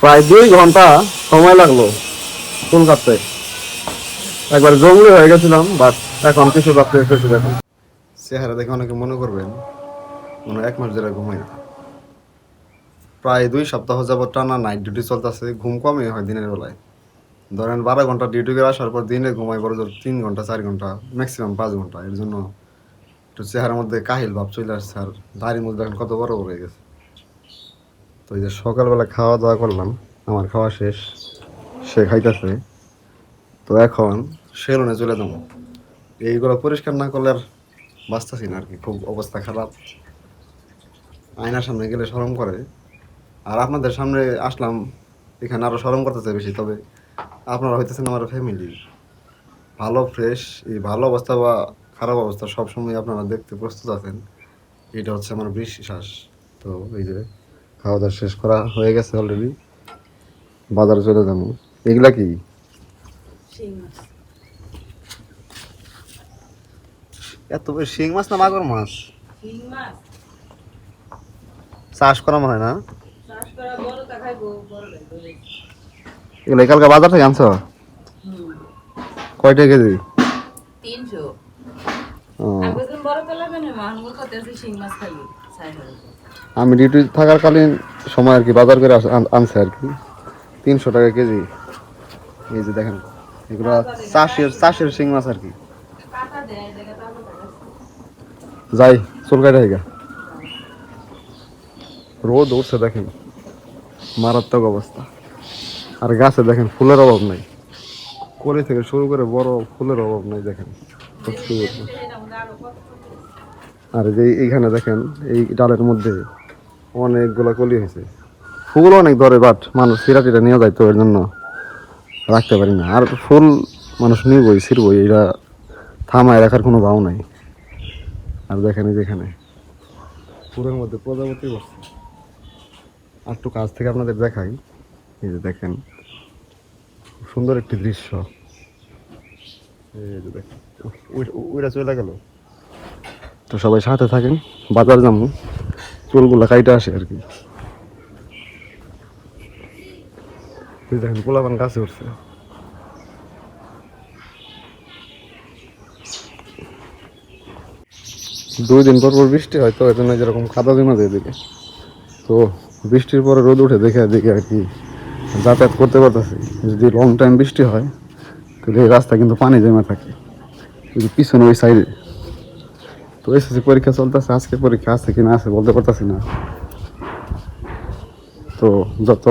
প্রায় 2 ঘন্টা সময় লাগলো চুল কাটতে। একবার জঙ্গলি হয়ে গেছিলাম, বাট এখন কিছু কাটতে এসেছি। দেখুন চেহারা দেখে অনেকে মনে করবেন মনে হয় 1 মাস ধরে ঘুমাই না। প্রায় 2 সপ্তাহ যাবত টানা নাইট ডিউটি চলতেছে। ঘুম কমই হয় দিনের বেলায়। ধরেন 12 ঘন্টা ডিউটি করে আসার পর দিনে ঘুমাই বড় জোর 3 ঘন্টা 4 ঘন্টা, ম্যাক্সিমাম 5 ঘন্টা। এর জন্য একটু চেহারার মধ্যে কাহিল ভাব চলে আসছে, আর দাড়ির মধ্যে এখন কত বড় বড় হয়ে গেছে। তো এই যে সকালবেলা খাওয়া দাওয়া করলাম, আমার খাওয়া শেষ, সে খাইতেছে। তো এখন সেলুনে চলে যাবো। এইগুলো পরিষ্কার না করলে আর বাঁচতেছি না আর কি, খুব অবস্থা খারাপ। আয়নার সামনে গেলে শরম করে, আর আপনাদের সামনে আসলাম এখানে আরও শরম করতেছে বেশি। তবে আপনারা হইতেছেন আমার ফ্যামিলি, ভালো ফ্রেশ এই ভালো অবস্থা বা খারাপ অবস্থা সবসময় আপনারা দেখতে প্রস্তুত আছেন, এটা হচ্ছে আমার বিশ্বাস। তো এই যে খাওয়া দাওয়া শেষ করা হয়ে গেছে অলরেডি, বাজারে চলে যাবো। এগুলা কি? এত শিং মাছ না মাগুর মাছ? চাষ করা মনে হয় না এগুলো? কালকে বাজার থেকে আনছো? কয়টা কেজি? 300। আমি ডিউটি থাকাকালীন সময় আর কি বাজার করে আনছে আর কি, 300 টাকা কেজি। এই যে দেখেন এগুলো চাষের শিং মাছ আর কি। যাই চুল কাটা হয়ে গা, রোদ উঠছে দেখেন, মারাত্মক অবস্থা। আর গাছে দেখেন ফুলের অভাব নাই, কলি থেকে শুরু করে বড় ফুলের অভাব নাই দেখেন। আর যে এইখানে দেখেন এই ডালের মধ্যে অনেকগুলা কলি হয়েছে, ফুল অনেক ধরে, বাট মানুষ সিরাটিটা নিয়ে যায় তো এর জন্য রাখতে পারি না। আর ফুল মানুষ নিবই ছিড়বই, এটা থামায় রাখার কোনো ভাও নাই। আর দেখেন এই যেখানে ফুলের মধ্যে প্রজাপতি বসছে। আর একটু কাছ থেকে আপনাদের দেখাই, এই যে দেখেন সুন্দর একটি দৃশ্য। এই যে দেখেন ওইটা চলে গেল। তো সবাই সাথে থাকেন, বাজার যাবো, চুলগুলা কাইটা আসে আর কি। দেখেন পোলাপান গাছে উঠছে। দুই দিন পর পর বৃষ্টি হয়, তো এই জন্য যেরকম কাদা জমা যায় দিকে। তো বৃষ্টির পরে রোদ উঠে দেখে দেখে আর কি যাতায়াত করতে পারতেছি। যদি লং টাইম বৃষ্টি হয় তাহলে এই রাস্তা কিন্তু পানি জমে থাকে, কিন্তু পিছনে ওই সাইডে। তো এসএসসি পরীক্ষা চলতেছে, আজকে পরীক্ষা আছে কি না আছে বলতে পারতেছি না। তো যত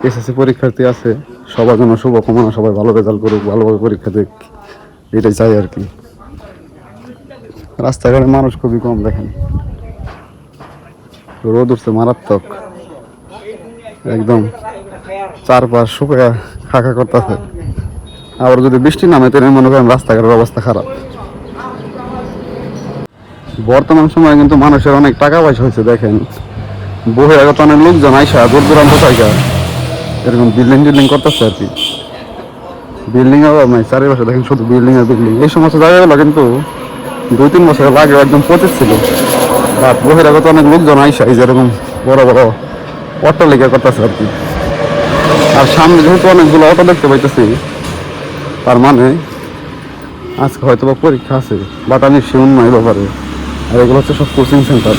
এসএসসি পরীক্ষার্থী আছে সবার জন্য শুভকামনা, সবাই ভালো রেজাল্ট করুক, ভালোভাবে পরীক্ষা দিক, এটাই চাই আর কি। রাস্তাঘাটে মানুষ খুবই কম দেখেন, রোদ উঠছে মারাত্মক, একদম চারপাশ শুকিয়ে খাখা করতেছে। আবার যদি বৃষ্টি নামে তাহলে মনে করেন রাস্তাঘাটের অবস্থা খারাপ। বর্তমান সময়ে কিন্তু মানুষের অনেক টাকা পয়সা হয়েছে দেখেন, বহিরাগত অনেক লোকজন আইসা দূর দূরান্ত জায়গা এরকম বিল্ডিং টিল্ডিং করতেছে আর কি। বিল্ডিং এর অভাব নাই, চারিপাশে দেখেন শুধু বিল্ডিং আর বিল্ডিং। এই সমস্ত জায়গাগুলো কিন্তু 2-3 বছর আগে একদম পচে ছিল, আর বহিরাগত অনেক লোকজন আইসা এই যেরকম বড় বড় অট্টালিকা করতেছে আর কি। আর সামনে যেহেতু অনেকগুলো অটো দেখতে পাইতেছি, তার মানে আজকে হয়তো বা পরীক্ষা আছে, বাট আমি শিওর নয় ব্যাপারে। আর এগুলো হচ্ছে সব কোচিং সেন্টার,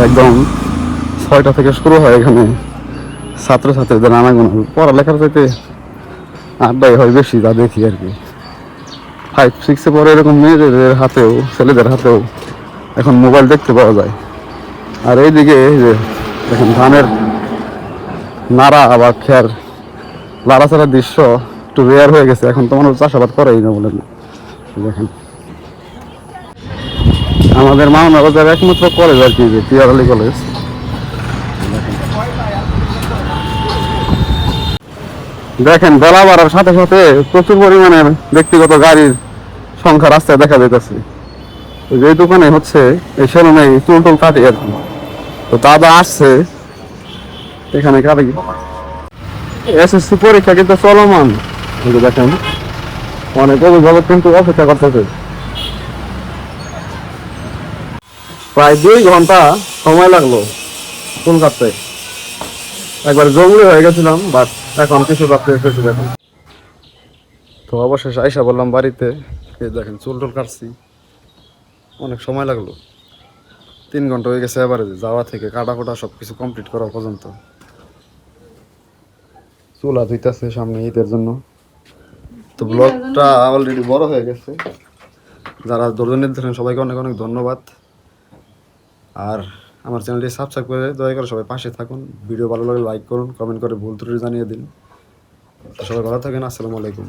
একদম 6টা থেকে শুরু হয় এখানে ছাত্রছাত্রীদের আনাগোনা। পড়ালেখার চাইতে আড্ডাই হয় বেশি, যা দেখি আর কি। 5-6-এ পরে এরকম মেয়েদের হাতেও ছেলেদের হাতেও এখন মোবাইল দেখতে পাওয়া যায়। আর এইদিকে যে দেখেন ধানের নাড়া আবার খেয়ার লাড়াচাড়ার দৃশ্য একটু রেয়ার হয়ে গেছে, এখন তো মানুষ চাষাবাদ করেই না বলেন। দেখেন আমাদের মাওনা বাজার একমাত্র কলেজ আর কি, যে পিয়ার আলী কলেজ। দেখেন বেলা বাড়ার সাথে সাথে প্রচুর পরিমাণে ব্যক্তিগত গাড়ির সংখ্যা রাস্তায় দেখা যাইতেছে। যে দোকানে হচ্ছে এই সেলুনে চুল টুল কাটে আর কি। তো দাদা আসছে এখানে কাটে। এসএসসি পরীক্ষা কিন্তু চলমান, দেখেন অনেক অভিভাবক কিন্তু অপেক্ষা করতেছে। প্রায় 2 ঘন্টা সময় লাগলো চুল কাটতে। একবার জঙ্গলি হয়ে গেছিলাম, বাট এখন কিছু রাত্রে এসেছি দেখুন। তো অবশেষে আইসা বললাম বাড়িতে, এই দেখেন চুল টুল কাটছি, অনেক সময় লাগলো, 3 ঘন্টা হয়ে গেছে এবারে যাওয়া থেকে কাটা কোটা সব কিছু কমপ্লিট করা পর্যন্ত। চুলা ধুইতেছে সামনে ঈদের জন্য। তো ব্লগটা অলরেডি বড় হয়ে গেছে, যারা ধৈর্য নির্ধারণ সবাইকে অনেক অনেক ধন্যবাদ। আর আমার চ্যানেলটি সাবস্ক্রাইব করে দয়া করে সবাই পাশে থাকুন। ভিডিও ভালো লাগলে লাইক করুন, কমেন্ট করে ভুল ত্রুটি জানিয়ে দিন। তো সবাই ভালো থাকেন, আসসালামু আলাইকুম।